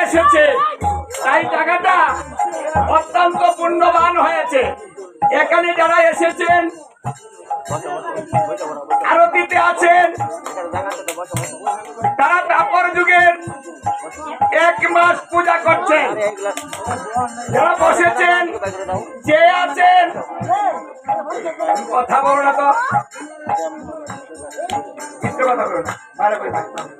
এসেছে, তাই জায়গাটা অত্যন্ত পুণ্যবান হয়েছে। এখানে যারা এসেছেন, আরতিতে আছেন, তারা তাপর যুগের 1 মাস পূজা করছেন। যারা বসেছেন, যে আছেন, কথা বলো না তো, কথা বলো না, বাইরে বসে থাকতে হবে।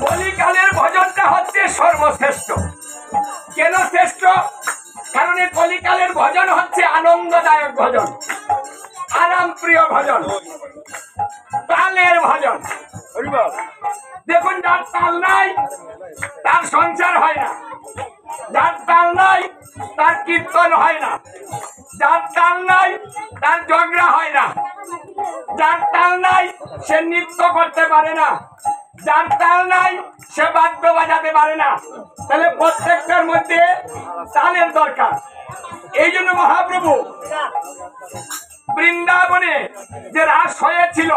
কলিকালের ভজনটা হচ্ছে সর্বশ্রেষ্ঠ। কেন শ্রেষ্ঠ? কারণ এই কলিকালের ভজন হচ্ছে আনন্দদায়ক ভজন, আরাম প্রিয় ভজন, তালের ভজন। দেখুন, যার তাল নাই তার সংসার হয় না, যার তাল নাই তার কীর্তন হয় না, যার তাল নাই তার ঝগড়া হয় না, যার তাল নাই সে নৃত্য করতে পারে না, যার তাল নাই সে বাদ্য বাজাতে পারে না। তাহলে প্রত্যেকটার মধ্যে তালের দরকার। এই জন্য মহাপ্রভু বৃন্দাবনে যে রাস হয়েছিল,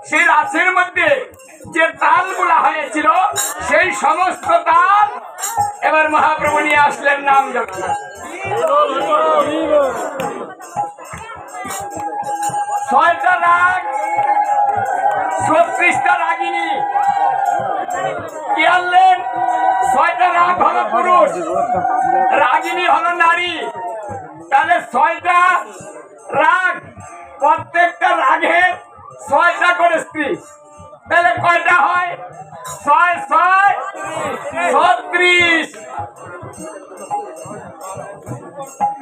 সেই রাসের মধ্যে যে তালগুলা হয়েছিল, সেই সমস্ত তাল এবার মহাপ্রভু নিয়ে আসলেন নাম যজ্ঞ। 6টা রাগ, 36টা রাগিনী। কি আনলেন? 6টা রাগ হলো পুরুষ, রাগিনী হলো নারী। তাহলে 6টা রাগ, প্রত্যেকটা রাগের 6টা করে স্ত্রী। তাহলে কয়টা হয়? 6 6 36।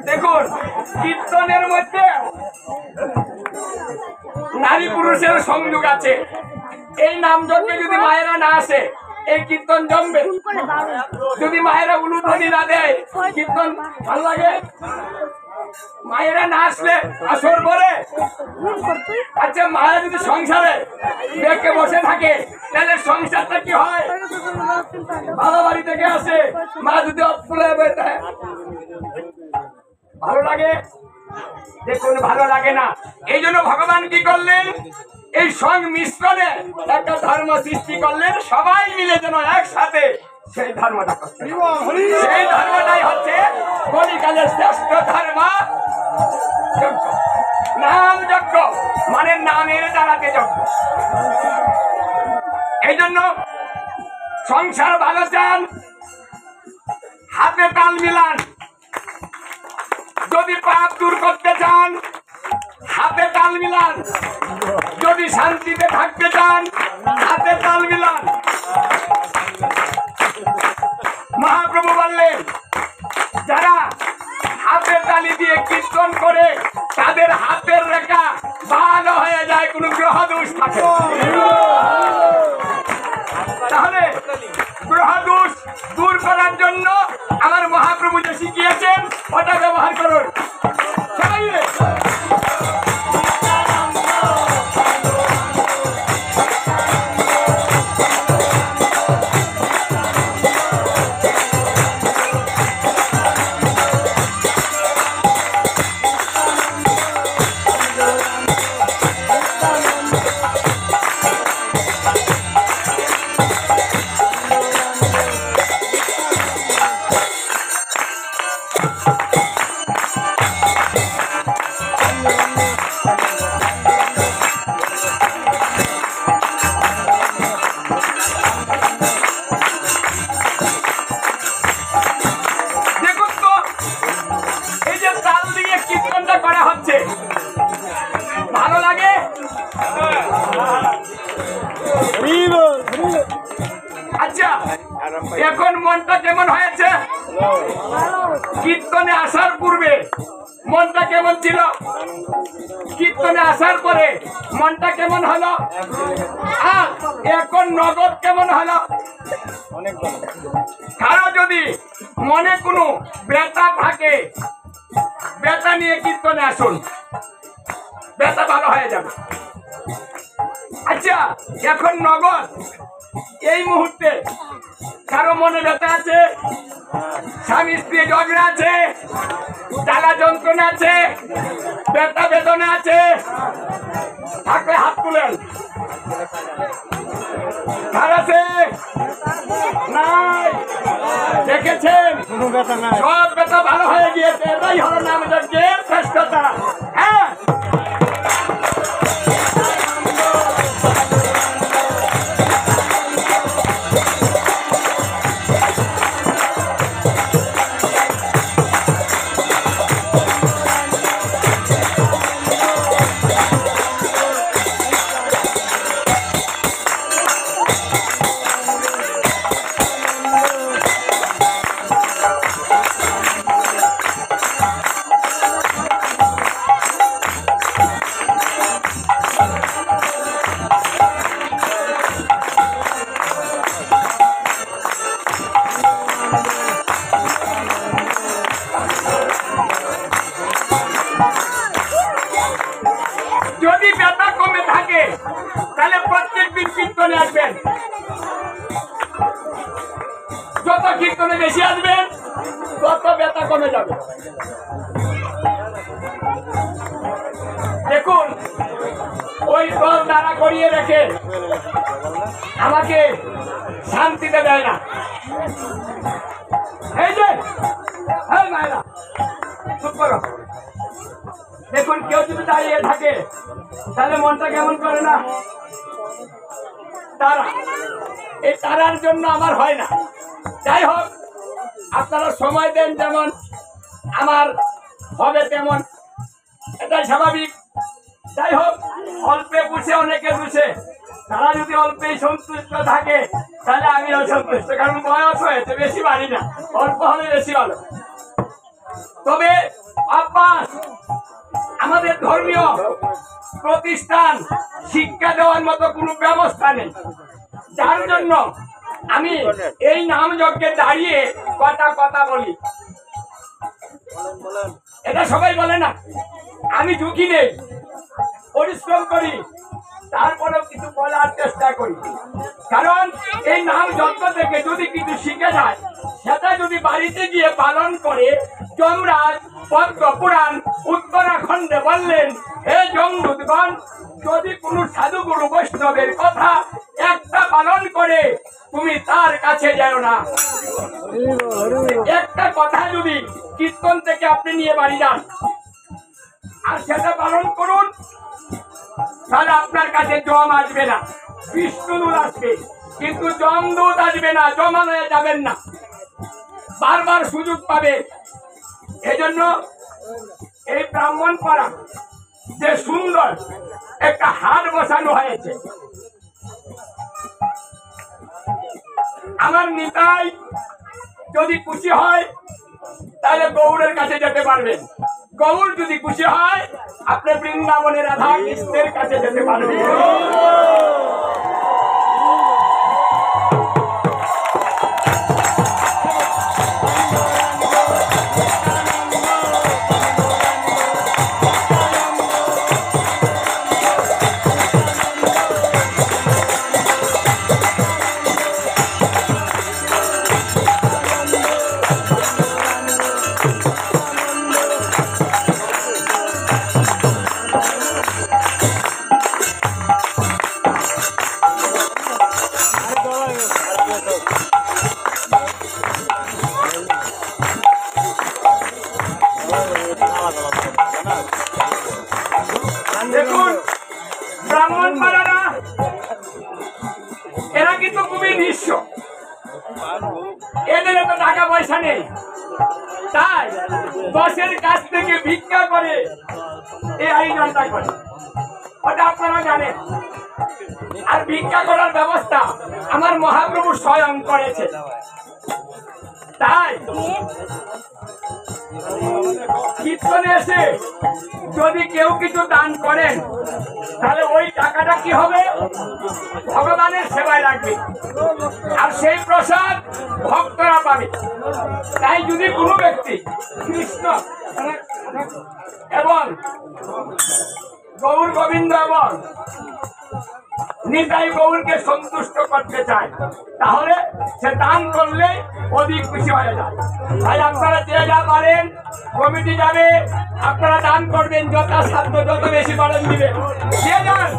দেখুন, কীর্তনের মধ্যে নারী পুরুষের সংযোগ আছে। এই নাম যজ্ঞে যদি মায়েরা না আসে, এই কীর্তন জমবে? যদি মায়েরা উলুধ্বনি না দেয়, কীর্তন ভালো লাগে? মায়েরা না আসলে আসর পরে, আচ্ছা মায়েরা যদি সংসারে দেখে বসে থাকে, তাহলে সংসারটা কি হয়? ভালো বাড়ি থেকে আসে, মা যদি অফুলে বেড়ে, ভালো লাগে? দেখুন, ভালো লাগে না। এই জন্য ভগবান কি করলেন? এই সংমিশ্রণে একটা ধর্ম সৃষ্টি করলেন, সবাই মিলে যেন একসাথে সেই ধর্মটা করতে। সেই ধর্মটাই হচ্ছে কলিকালের শ্রেষ্ঠ ধর্ম, যজ্ঞ। নাম যজ্ঞ মানে নামের দ্বারাতে যজ্ঞ। এই জন্য সংসার ভালো চান, হাতে তাল মিলান। যদি পাপ দূর করতে চান, হাতে তাল মিলান। যদি শান্তিতে থাকতে চান, হাতে তাল মিলান। মহাপ্রভু বললেন, যারা হাতে তালি দিয়ে কীর্তন করে, তাদের হাতের রেখা ভালো হয়ে যায়, কোন গ্রহ দোষ থাকে। তাহলে গ্রহ দোষ দূর করার জন্য আমার মহাপ্রভু যে শিখিয়েছেন, ওটা ব্যবহার করুন। এখন মনটা কেমন হয়েছে? কীর্তনে আসার পূর্বে মনটা কেমন ছিল, কীর্তনে আসার পরে মনটা কেমন হলো, আর এখন নগদ কেমন হলো? কারো যদি মনে কোনো ব্যথা থাকে, ব্যথা নিয়ে কীর্তনে আসুন, ব্যথা ভালো হয়ে যাবে। আচ্ছা, এখন নগদ এই মুহূর্তে কারো মনে ব্যথা আছে, স্বামী স্ত্রী ঝগড়া আছে, জ্বালা যন্ত্রণা আছে, ব্যথা বেদনা আছে, থাকলে হাত তুলেন। কার আছে? নাই। দেখেছেন সব ব্যথা ভালো হয়ে গিয়েছে। এটাই হলো নাম যজ্ঞের শ্রেষ্ঠতা। হ্যাঁ, যদি ব্যথা কমে থাকে তাহলে প্রত্যেকদিন কীর্তনে আসবেন। যত কীর্তনে বেশি আসবেন তত ব্যথা কমে যাবে। দেখুন, ওই দল দাঁড়া করিয়ে রেখে আমাকে শান্তিতে দেয় না। এই যে মায়েরা চুপ করো। দেখুন, কেউ যদি দাঁড়িয়ে থাকে তাহলে মনটা কেমন করে না? তারা, এই তারার জন্য আমার হয় না। যাই হোক, আপনারা সময় দেন যেমন আমার হবে তেমন, এটাই স্বাভাবিক। যাই হোক, অল্পে বুঝে অনেকে বুঝে, তারা যদি অল্পেই সন্তুষ্ট থাকে তাহলে আমিও সন্তুষ্ট, কারণ বয়স হয়েছে, বেশি বাড়ি না, অল্প হলে বেশি ভালো। তবে আব্বাস আমাদের ধর্মীয় প্রতিষ্ঠান শিক্ষা দেওয়ার মতো কোনো ব্যবস্থা নেই, যার জন্য আমি এই নাম যজ্ঞে দাঁড়িয়ে কথা বলি। এটা সবাই বলে না, আমি ঝুঁকি নেই, পরিশ্রম করি, তারপরেও কিছু বলার চেষ্টা করি। কারণ এই নাম যজ্ঞ থেকে যদি কিছু শিখে যায়, সেটা যদি বাড়িতে গিয়ে পালন করে, যমরাজ পদ্ম পুরাণ উত্তরাখণ্ডে বললেন, হে যমদূতগণ, যদি কোনো সাধুগুরু বৈষ্ণবের কথা একটা পালন করে তুমি তার কাছে যাও না। একটা কথা যদি কীর্তন থেকে আপনি নিয়ে বাড়ি যান আর সেটা পালন করুন, তাহলে আপনার কাছে জম আসবে না, বিষ্ণুদূত আসবে, কিন্তু যমদূত আসবে না, জমালয়ে যাবেন না, বারবার সুযোগ পাবে। এজন্য এই ব্রাহ্মণ পাড়া যে সুন্দর একটা হাট বসানো হয়েছে, আমার নিতাই যদি খুশি হয় তাহলে গৌড়ের কাছে যেতে পারবেন, গৌর যদি খুশি হয় আপনি বৃন্দাবনের রাধা কৃষ্ণের কাছে যেতে পারবেন। দেখুন, ব্রাহ্মণ পাড়ারা এরা কিন্তু খুবই নিঃস্ব, এদের এত টাকা পয়সা নেই, তাই দশের কাছ থেকে ভিক্ষা করে এই আয়োজনটা করে, ওটা আপনারা জানেন। আর ভিক্ষা করার ব্যবস্থা আমার মহাপ্রভু স্বয়ং করেছে। তাই কীর্তনে এসে যদি কেউ কিছু দান করেন তাহলে ওই টাকাটা কি হবে? ভগবানের সেবায় লাগবে, আর সেই প্রসাদ ভক্তরা পাবে। তাই যদি কোনো ব্যক্তি কৃষ্ণ এবং গৌর গোবিন্দ এবং নিতাই গৌরকে সন্তুষ্ট করতে চায় তাহলে সে দান করলে অধিক খুশি হয়ে যায়। তাই আপনারা যে যা পারেন, কমিটি যাবে, আপনারা দান করবেন, যথাসাধ্য যত বেশি পারেন দিবেন, দিয়ে যান।